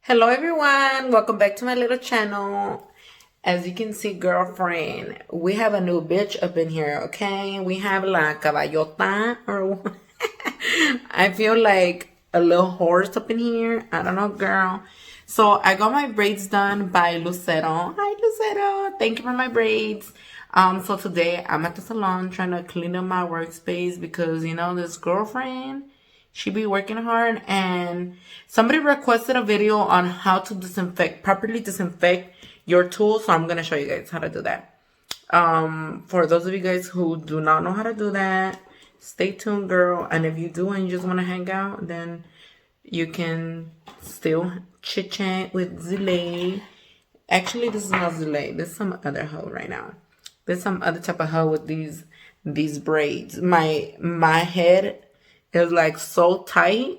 Hello everyone, welcome back to my little channel. As you can see, girlfriend, we have a new bitch up in here, okay? We have la caballota, or I feel like a little horse up in here. I don't know, girl. So I got my braids done by Lucero. Hi, Lucero. Thank you for my braids. So today I'm at the salon trying to clean up my workspace because, you know, this girlfriend, she be working hard, and somebody requested a video on how to properly disinfect your tools. So I'm going to show you guys how to do that. For those of you guys who do not know how to do that, stay tuned, girl. And if you do and you just want to hang out, then you can still chit chat with Zile. Actually, this is not Zile. This is some other hoe right now. There's some other type of hoe with these braids. My head is like so tight.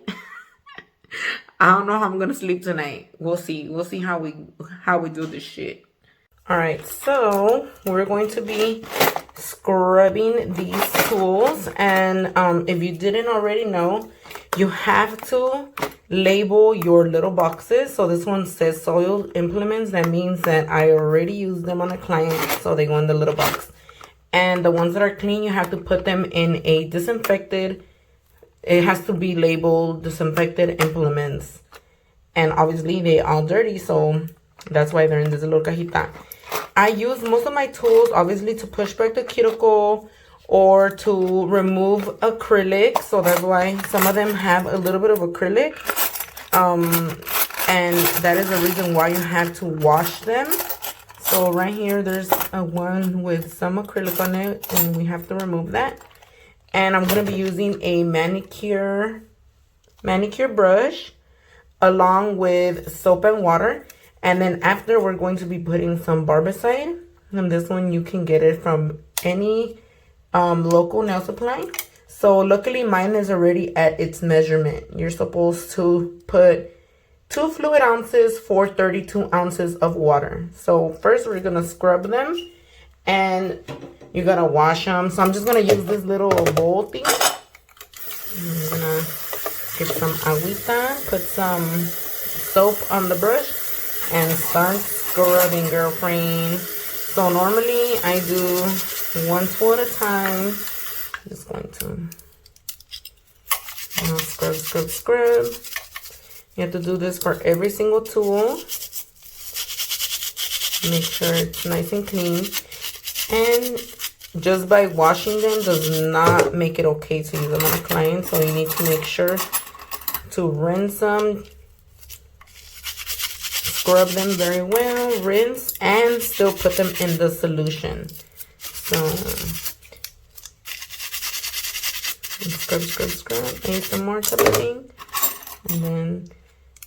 I don't know how I'm gonna sleep tonight. We'll see. We'll see how we do this shit. All right, so we're going to be scrubbing these tools, and if you didn't already know, you have to label your little boxes. So this one says soil implements. That means that I already used them on a client, so they go in the little box. And the ones that are clean, you have to put them in a disinfected. It has to be labeled disinfected implements. And obviously they all dirty, so that's why they're in this little cajita. I use most of my tools, obviously, to push back the cuticle or to remove acrylic. So that's why some of them have a little bit of acrylic. And that is the reason why you have to wash them. So right here, there's a one with some acrylic on it, and we have to remove that. And I'm going to be using a manicure brush along with soap and water. And then after, we're going to be putting some barbicide. And this one, you can get it from any local nail supply. So luckily, mine is already at its measurement. You're supposed to put 2 fluid ounces for 32 ounces of water. So first, we're going to scrub them. And you gotta wash them. So I'm just gonna use this little bowl thing. I'm gonna get some agüita, put some soap on the brush, and start scrubbing, girlfriend. So normally I do 1 tool at a time. I'm just going to scrub. You have to do this for every single tool. Make sure it's nice and clean. And just by washing them does not make it okay to use them on a client. So you need to make sure to rinse them, scrub them very well, rinse, and still put them in the solution. So scrub, and some more type of thing. And then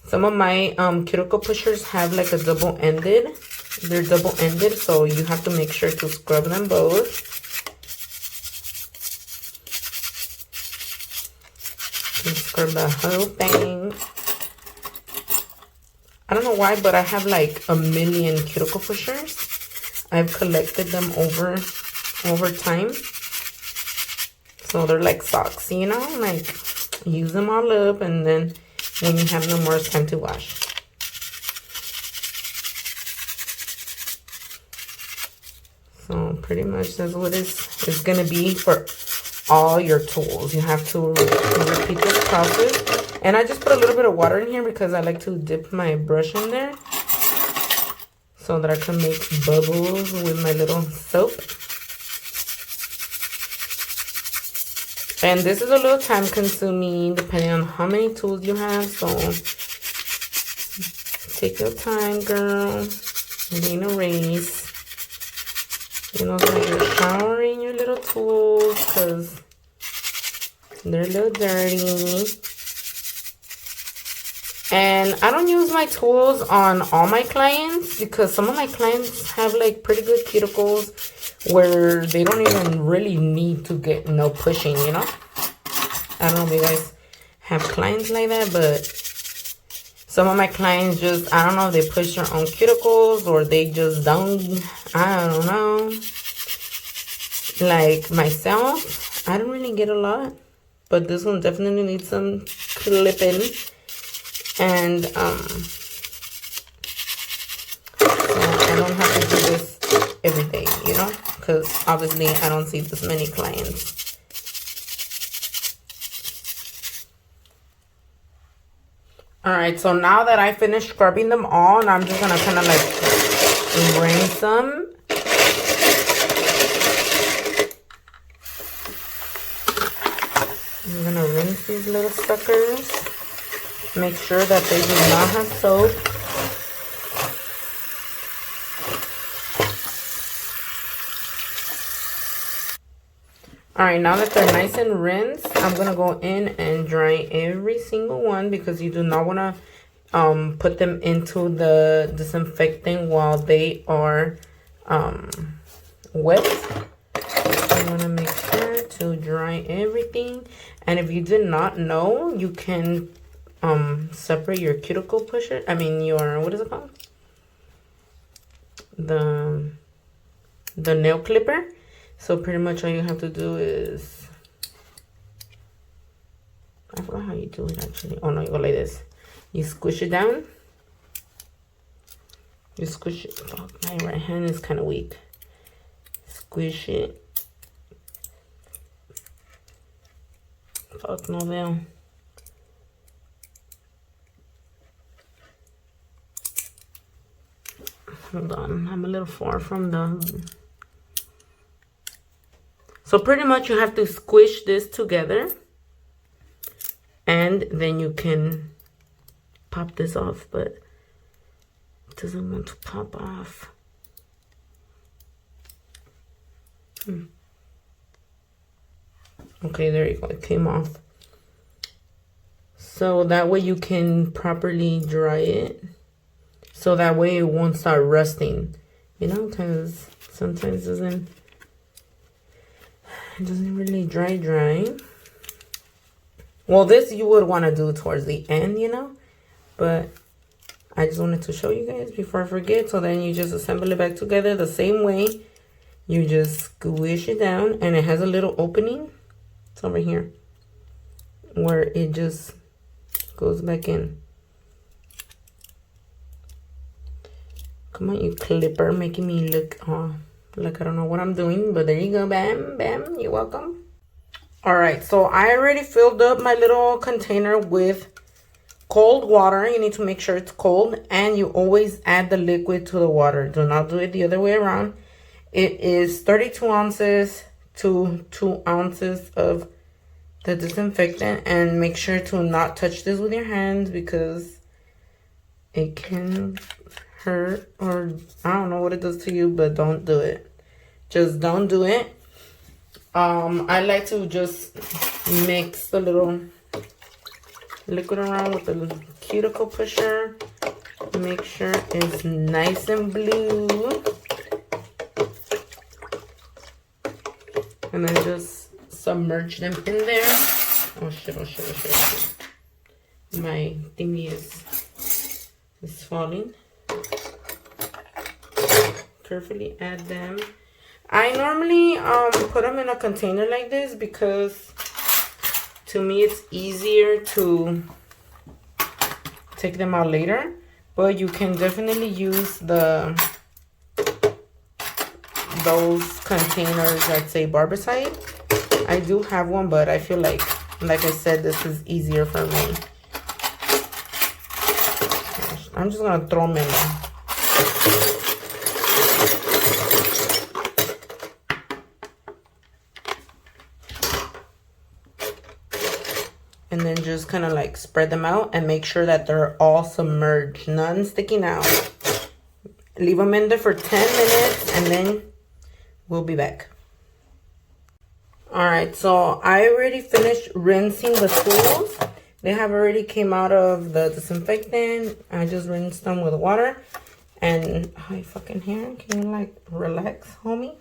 some of my cuticle pushers have like a double-ended. They're double-ended, so you have to make sure to scrub them both. And scrub the whole thing. I don't know why, but I have like a million cuticle pushers. I've collected them over time. So they're like socks, you know? Like, use them all up, and then when you have no more, it's time to wash. So pretty much that's what it's going to be for all your tools. You have to repeat this process. And I just put a little bit of water in here because I like to dip my brush in there so that I can make bubbles with my little soap. And this is a little time consuming depending on how many tools you have. So take your time, girl. It ain't a race. You know, when you're showering your little tools because they're a little dirty. And I don't use my tools on all my clients because some of my clients have like pretty good cuticles where they don't even really need to get no pushing, you know? I don't know if you guys have clients like that, but some of my clients just, I don't know if they push their own cuticles or they just don't, I don't know. Like myself, I don't really get a lot, but this one definitely needs some clipping. And every day, you know, because obviously I don't see this many clients. All right, so now that I finished scrubbing them all, and I'm just gonna kind of like rinse them. I'm gonna rinse these little suckers. Make sure that they do not have soap. All right, now that they're nice and rinsed, I'm gonna go in and dry every single one, because you do not wanna put them into the disinfectant while they are wet. I'm gonna make sure to dry everything. And if you did not know, you can separate your cuticle pusher. I mean your, what is it called? The nail clipper. So pretty much all you have to do is, I forgot how you do it actually. Oh no, you go like this. You squish it down. You squish it. Oh, my right hand is kind of weak. Squish it. Fuck, no veo. Hold on, I'm a little far from the... So pretty much you have to squish this together, and then you can pop this off, but it doesn't want to pop off. Okay, there you go, it came off. So that way you can properly dry it, so that way it won't start rusting, you know, because sometimes it doesn't really dry. Well, this you would want to do towards the end, you know, but I just wanted to show you guys before I forget. So then you just assemble it back together the same way. You just squish it down, and it has a little opening. It's over here where it just goes back in. Come on, you clipper, making me look like I don't know what I'm doing, but there you go. Bam, bam, you're welcome. All right, so I already filled up my little container with cold water. You need to make sure it's cold, and you always add the liquid to the water. Do not do it the other way around. It is 32 ounces to 2 ounces of the disinfectant, and make sure to not touch this with your hands because it can hurt, or I don't know what it does to you, but don't do it. Just don't do it. I like to just mix the little liquid around with the little cuticle pusher. Make sure it's nice and blue. And then just submerge them in there. Oh shit, oh shit, oh shit, oh shit. My thingy is falling. Carefully add them. I normally put them in a container like this because to me it's easier to take them out later, but you can definitely use those containers that say Barbicide. I do have one, but I feel like I said, this is easier for me. I'm just gonna throw them in there. And then just kind of like spread them out and make sure that they're all submerged, none sticking out. Leave them in there for 10 minutes and then we'll be back. All right, so I already finished rinsing the tools. They have already came out of the disinfectant. I just rinsed them with water. And hi, fucking hair, can you like relax, homie?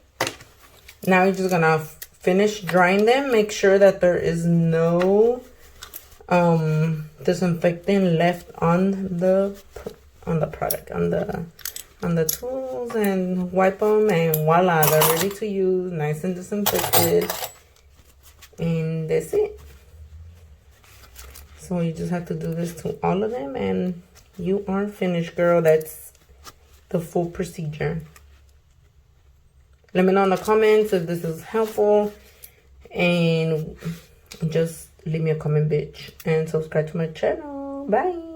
Now you're just gonna finish drying them. Make sure that there is no disinfectant left on the product, on the tools, and wipe them, and voila, they're ready to use, nice and disinfected. And that's it. So you just have to do this to all of them and you are finished, girl. That's the full procedure. Let me know in the comments if this is helpful. And just leave me a comment, bitch. And subscribe to my channel. Bye.